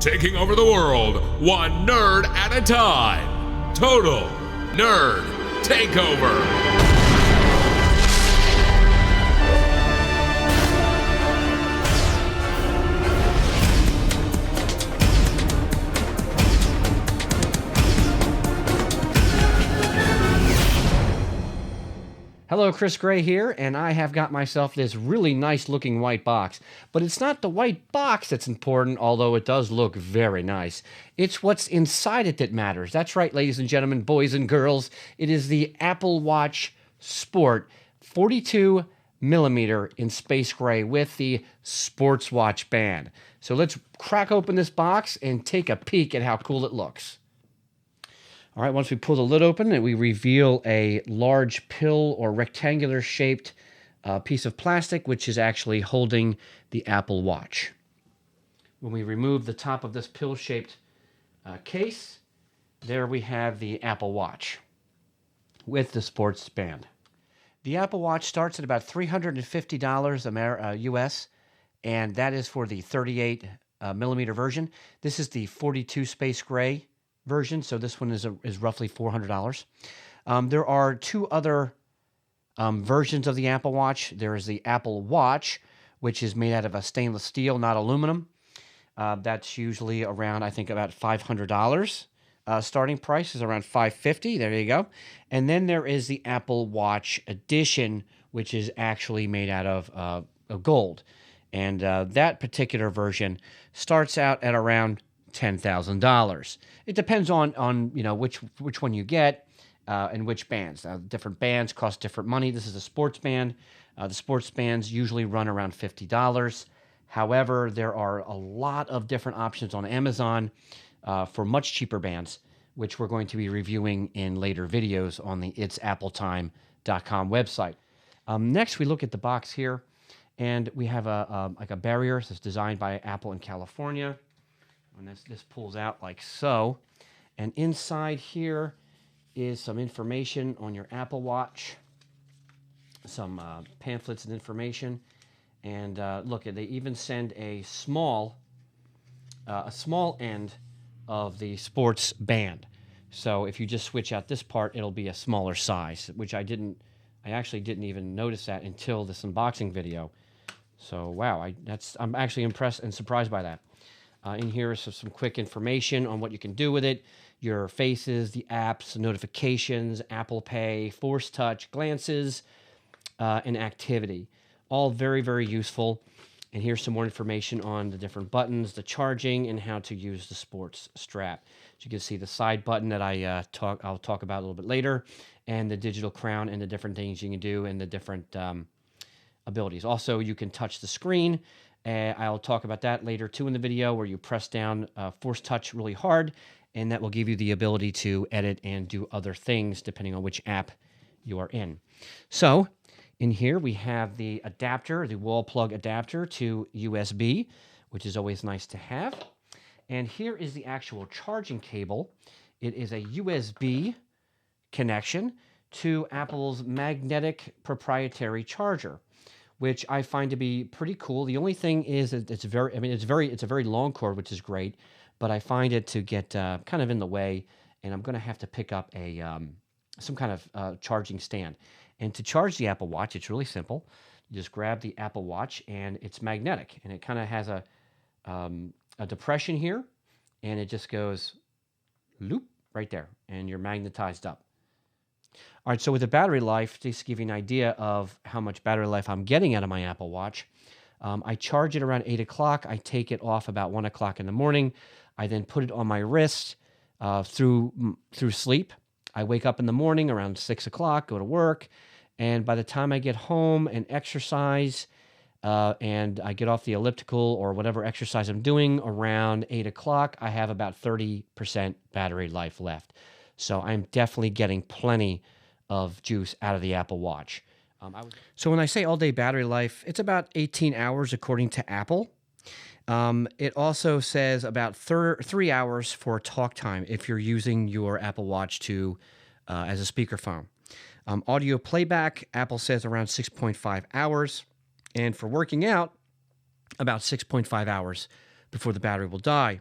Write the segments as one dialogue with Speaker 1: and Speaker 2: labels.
Speaker 1: taking over the world one nerd at a time. Total Nerd Takeover.
Speaker 2: Hello, Chris Gray here, and I have got myself this really nice looking white box. But it's not the white box that's important, although it does look very nice. It's what's inside it that matters. That's right, ladies and gentlemen, boys and girls. It is the Apple Watch Sport 42 millimeter in space gray with the sports watch band. So let's crack open this box and take a peek at how cool it looks. All right, once we pull the lid open and we reveal a large pill or rectangular shaped piece of plastic, which is actually holding the Apple Watch. When we remove the top of this pill shaped case, there we have the Apple Watch with the sports band. The Apple Watch starts at about $350 US, and that is for the 38 millimeter version. This is the 42 space gray version, so this one is roughly $400. There are two other versions of the Apple Watch. There is the Apple Watch, which is made out of a stainless steel, not aluminum. That's usually around, I think, about $500. Starting price is around $550. There you go. And then there is the Apple Watch Edition, which is actually made out of gold. And that particular version starts out at around $10,000. It depends on which one you get and which bands. Different bands cost different money. This is a sports band. The sports bands usually run around $50. However, there are a lot of different options on Amazon for much cheaper bands, which we're going to be reviewing in later videos on the itsAppleTime.com website. Next, we look at the box here, and we have a barrier that's designed by Apple in California. And this pulls out like so. And inside here is some information on your Apple Watch, some pamphlets and information. And look, they even send a small end of the sports band. So if you just switch out this part, it'll be a smaller size, which I actually didn't even notice that until this unboxing video. So wow, I'm actually impressed and surprised by that. In here is some quick information on what you can do with it, your faces, the apps, notifications, Apple Pay, Force Touch, glances, and activity. All very, very useful. And here's some more information on the different buttons, the charging, and how to use the sports strap. So you can see the side button that I'll talk about a little bit later, and the digital crown and the different things you can do and the different abilities. Also, you can touch the screen. I'll talk about that later too in the video, where you press down Force Touch really hard, and that will give you the ability to edit and do other things depending on which app you are in. So in here we have the adapter, the wall plug adapter to USB, which is always nice to have. And here is the actual charging cable. It is a USB connection to Apple's magnetic proprietary charger, which I find to be pretty cool. The only thing is that it's a very long cord, which is great, but I find it to get kind of in the way, and I'm going to have to pick up some kind of charging stand. And to charge the Apple Watch, it's really simple. You just grab the Apple Watch, and it's magnetic, and it kind of has a depression here, and it just goes loop right there, and you're magnetized up. All right, so with the battery life, just to give you an idea of how much battery life I'm getting out of my Apple Watch, I charge it around 8 o'clock. I take it off about 1 o'clock in the morning. I then put it on my wrist through sleep. I wake up in the morning around 6 o'clock, go to work, and by the time I get home and exercise, and I get off the elliptical or whatever exercise I'm doing around 8 o'clock, I have about 30% battery life left. So I'm definitely getting plenty of juice out of the Apple Watch. So when I say all-day battery life, it's about 18 hours according to Apple. It also says about 3 hours for talk time if you're using your Apple Watch as a speakerphone. Audio playback, Apple says around 6.5 hours. And for working out, about 6.5 hours before the battery will die.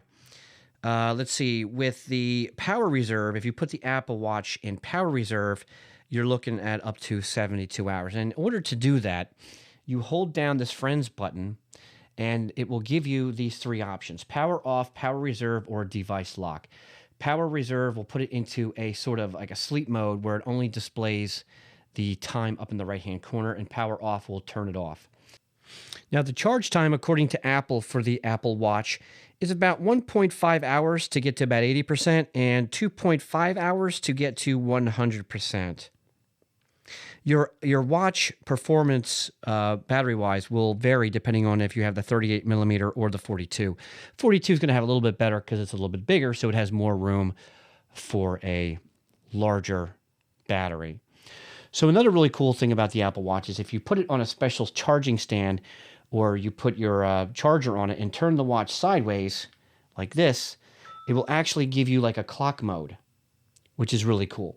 Speaker 2: Let's see, with the power reserve, if you put the Apple Watch in power reserve, you're looking at up to 72 hours. And in order to do that, you hold down this friends button and it will give you these three options: power off, power reserve, or device lock. Power reserve will put it into a sort of like a sleep mode where it only displays the time up in the right hand corner, and power off will turn it off. Now, the charge time, according to Apple, for the Apple Watch is about 1.5 hours to get to about 80% and 2.5 hours to get to 100%. Your watch performance, battery-wise, will vary depending on if you have the 38 millimeter or the 42. 42 is going to have a little bit better because it's a little bit bigger, so it has more room for a larger battery. So another really cool thing about the Apple Watch is if you put it on a special charging stand, or you put your charger on it and turn the watch sideways like this, it will actually give you like a clock mode, which is really cool.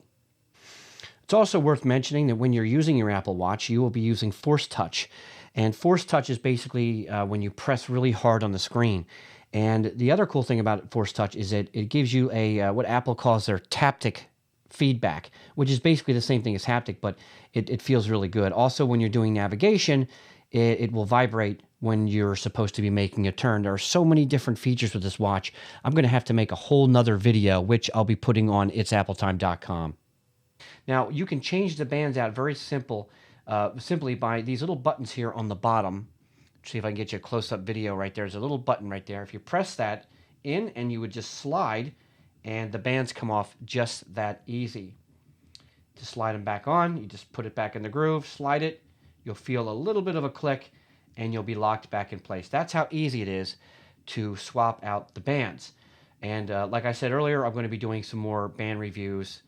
Speaker 2: It's also worth mentioning that when you're using your Apple Watch, you will be using Force Touch. And Force Touch is basically when you press really hard on the screen. And the other cool thing about Force Touch is that it gives you a what Apple calls their taptic feedback, which is basically the same thing as haptic, but it feels really good. Also, when you're doing navigation, it will vibrate when you're supposed to be making a turn. There are so many different features with this watch. I'm going to have to make a whole nother video, which I'll be putting on itsAppleTime.com. Now, you can change the bands out very simply by these little buttons here on the bottom. See if I can get you a close-up video right there. There's a little button right there. If you press that in, and you would just slide, and the bands come off just that easy. To slide them back on, you just put it back in the groove, slide it, you'll feel a little bit of a click, and you'll be locked back in place. That's how easy it is to swap out the bands. And like I said earlier, I'm going to be doing some more band reviews,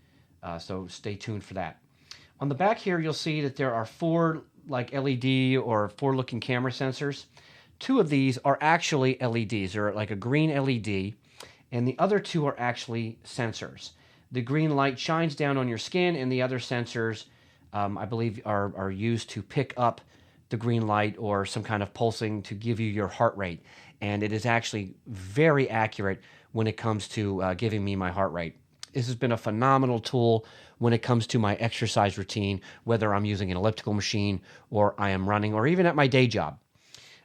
Speaker 2: so stay tuned for that. On the back here, you'll see that there are four like LED or forward-looking camera sensors. Two of these are actually LEDs. They're like a green LED, and the other two are actually sensors. The green light shines down on your skin, and the other sensors, I believe, are used to pick up the green light or some kind of pulsing to give you your heart rate. And it is actually very accurate when it comes to giving me my heart rate. This has been a phenomenal tool when it comes to my exercise routine, whether I'm using an elliptical machine or I am running, or even at my day job.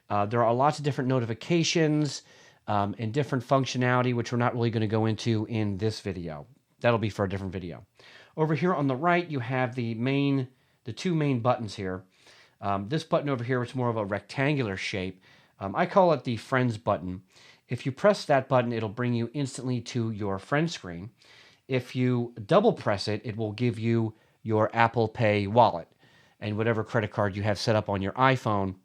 Speaker 2: There are lots of different notifications and different functionality, which we're not really going to go into in this video. That'll be for a different video. Over here on the right, you have the two main buttons here. This button over here is more of a rectangular shape. I call it the Friends button. If you press that button, it'll bring you instantly to your Friends screen. If you double press it, it will give you your Apple Pay wallet and whatever credit card you have set up on your iPhone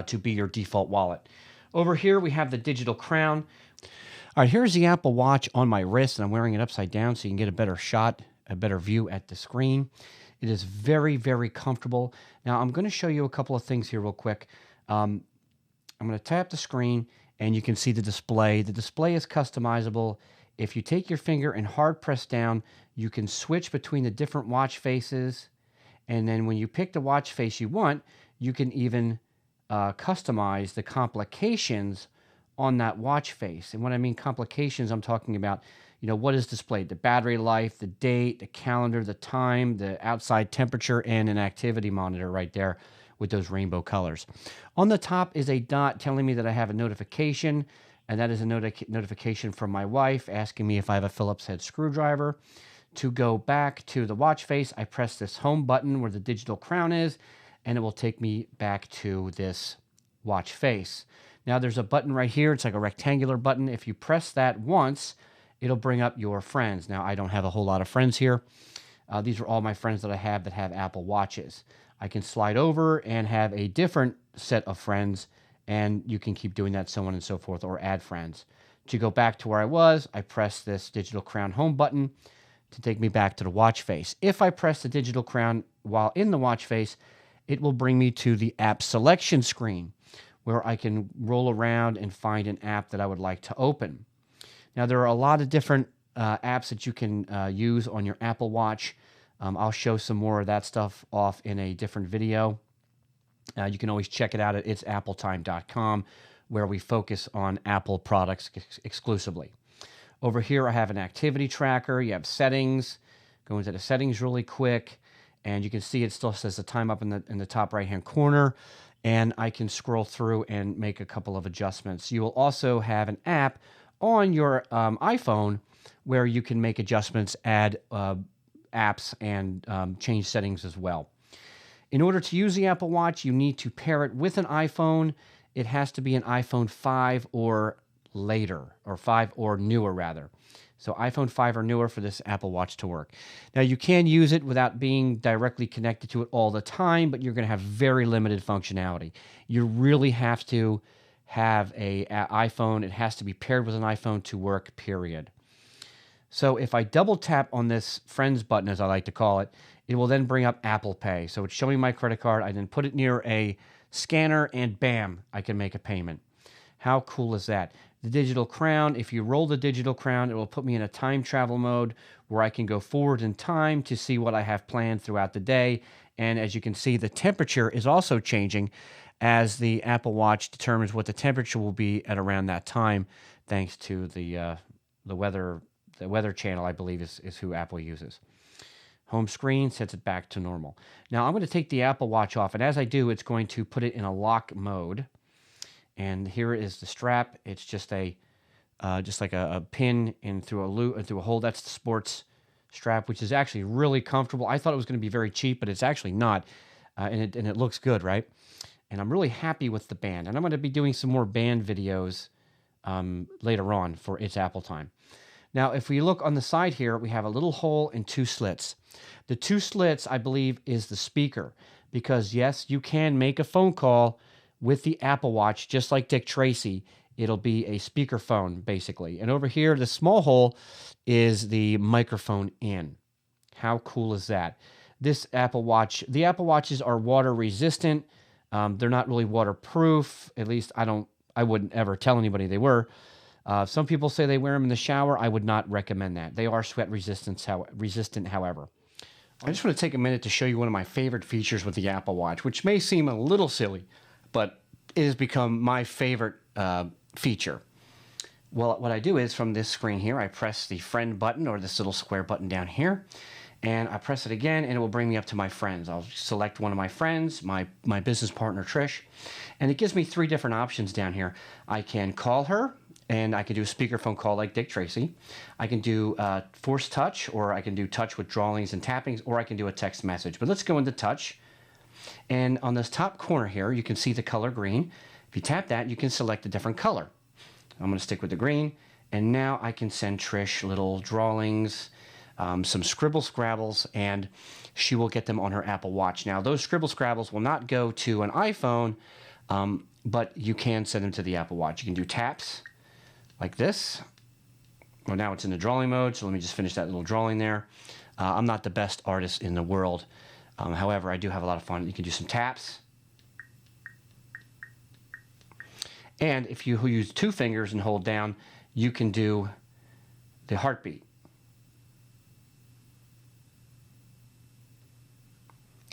Speaker 2: to be your default wallet. Over here, we have the digital crown. All right, here's the Apple Watch on my wrist, and I'm wearing it upside down so you can get a better shot, a better view at the screen. It is very, very comfortable. Now, I'm going to show you a couple of things here real quick. I'm going to tap the screen, and you can see the display. The display is customizable. If you take your finger and hard press down, you can switch between the different watch faces. And then when you pick the watch face you want, you can even customize the complications on that watch face. And when I mean complications, I'm talking about, what is displayed: the battery life, the date, the calendar, the time, the outside temperature, and an activity monitor right there with those rainbow colors. On the top is a dot telling me that I have a notification, and that is a notification from my wife asking me if I have a Phillips head screwdriver. To go back to the watch face, I press this home button where the digital crown is, and it will take me back to this watch face. Now there's a button right here. It's like a rectangular button. If you press that once, it'll bring up your friends. Now, I don't have a whole lot of friends here. These are all my friends that I have that have Apple Watches. I can slide over and have a different set of friends, and you can keep doing that, so on and so forth, or add friends. To go back to where I was, I press this digital crown home button to take me back to the watch face. If I press the digital crown while in the watch face, it will bring me to the app selection screen, where I can roll around and find an app that I would like to open. Now, there are a lot of different apps that you can use on your Apple Watch. I'll show some more of that stuff off in a different video. You can always check it out at itsAppleTime.com, where we focus on Apple products exclusively. Over here, I have an activity tracker. You have settings. Go into the settings really quick, and you can see it still says the time up in the top right-hand corner, and I can scroll through and make a couple of adjustments. You will also have an app on your iPhone where you can make adjustments, add apps, and change settings as well. In order to use the Apple Watch, you need to pair it with an iPhone. It has to be an iPhone 5 or later, or 5 or newer rather. So iPhone 5 or newer for this Apple Watch to work. Now you can use it without being directly connected to it all the time, but you're going to have very limited functionality. You really have to have a iPhone. It has to be paired with an iPhone to work, period. So if I double tap on this Friends button, as I like to call it, it will then bring up Apple Pay. So it's showing my credit card. I then put it near a scanner and bam, I can make a payment. How cool is that? The digital crown, if you roll the digital crown, it will put me in a time travel mode where I can go forward in time to see what I have planned throughout the day. And as you can see, the temperature is also changing as the Apple Watch determines what the temperature will be at around that time, thanks to the weather channel, I believe, is who Apple uses. Home screen sets it back to normal. Now I'm going to take the Apple Watch off, and as I do, it's going to put it in a lock mode. And here is the strap. It's just like a pin in through a loop and through a hole. That's the sports strap, which is actually really comfortable. I thought it was going to be very cheap, but it's actually not, and it looks good, right? And I'm really happy with the band. And I'm going to be doing some more band videos later on for It's Apple Time. Now, if we look on the side here, we have a little hole and 2 slits. The 2 slits, I believe, is the speaker, because yes, you can make a phone call with the Apple Watch, just like Dick Tracy. It'll be a speakerphone, basically. And over here, the small hole is the microphone in. How cool is that? This Apple Watch, the Apple Watches are water resistant. They're not really waterproof. At least I wouldn't ever tell anybody they were. Some people say they wear them in the shower. I would not recommend that. They are sweat resistant, however. I just want to take a minute to show you one of my favorite features with the Apple Watch, which may seem a little silly, but it has become my favorite feature. Well, what I do is from this screen here, I press the friend button, or this little square button down here, and I press it again, and it will bring me up to my friends. I'll select one of my friends, my business partner, Trish, and it gives me 3 different options down here. I can call her, and I can do a speakerphone call like Dick Tracy. I can do force touch, or I can do touch with drawings and tappings, or I can do a text message. But let's go into touch. And on this top corner here, you can see the color green. If you tap that, you can select a different color. I'm going to stick with the green. And now I can send Trish little drawings, some scribble scrabbles, and she will get them on her Apple Watch. Now, those scribble scrabbles will not go to an iPhone, but you can send them to the Apple Watch. You can do taps like this. Well, now it's in the drawing mode, so let me just finish that little drawing there. I'm not the best artist in the world. However, I do have a lot of fun. You can do some taps. And if you use 2 fingers and hold down, you can do the heartbeat.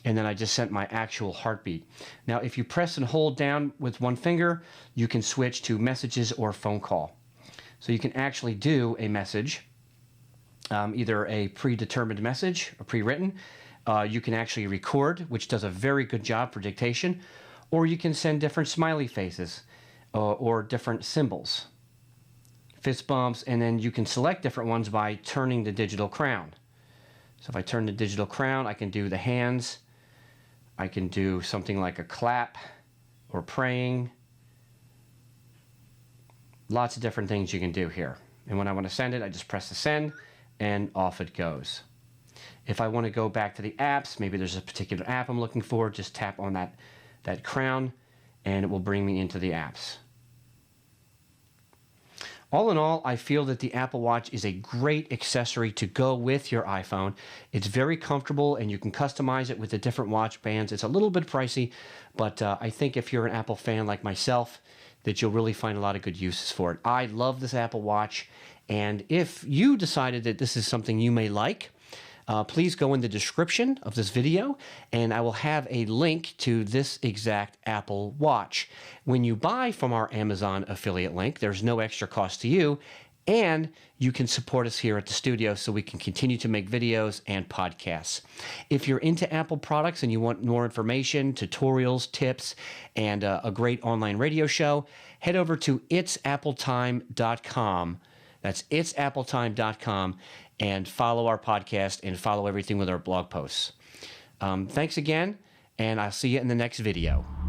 Speaker 2: And then I just sent my actual heartbeat. Now, if you press and hold down with 1 finger, you can switch to messages or phone call. So you can actually do a message, either a predetermined message, or pre-written. You can actually record, which does a very good job for dictation, or you can send different smiley faces or different symbols, fist bumps, and then you can select different ones by turning the digital crown. So if I turn the digital crown, I can do the hands. I can do something like a clap or praying. Lots of different things you can do here. And when I want to send it, I just press the send, and off it goes. If I want to go back to the apps, maybe there's a particular app I'm looking for, just tap on that crown, and it will bring me into the apps. All in all, I feel that the Apple Watch is a great accessory to go with your iPhone. It's very comfortable, and you can customize it with the different watch bands. It's a little bit pricey, but I think if you're an Apple fan like myself, that you'll really find a lot of good uses for it. I love this Apple Watch, and if you decided that this is something you may like, please go in the description of this video, and I will have a link to this exact Apple Watch. When you buy from our Amazon affiliate link, there's no extra cost to you, and you can support us here at the studio so we can continue to make videos and podcasts. If you're into Apple products and you want more information, tutorials, tips, and a great online radio show, head over to itsapple.time.com. That's itsapple.time.com, and follow our podcast and follow everything with our blog posts. Thanks again, and I'll see you in the next video.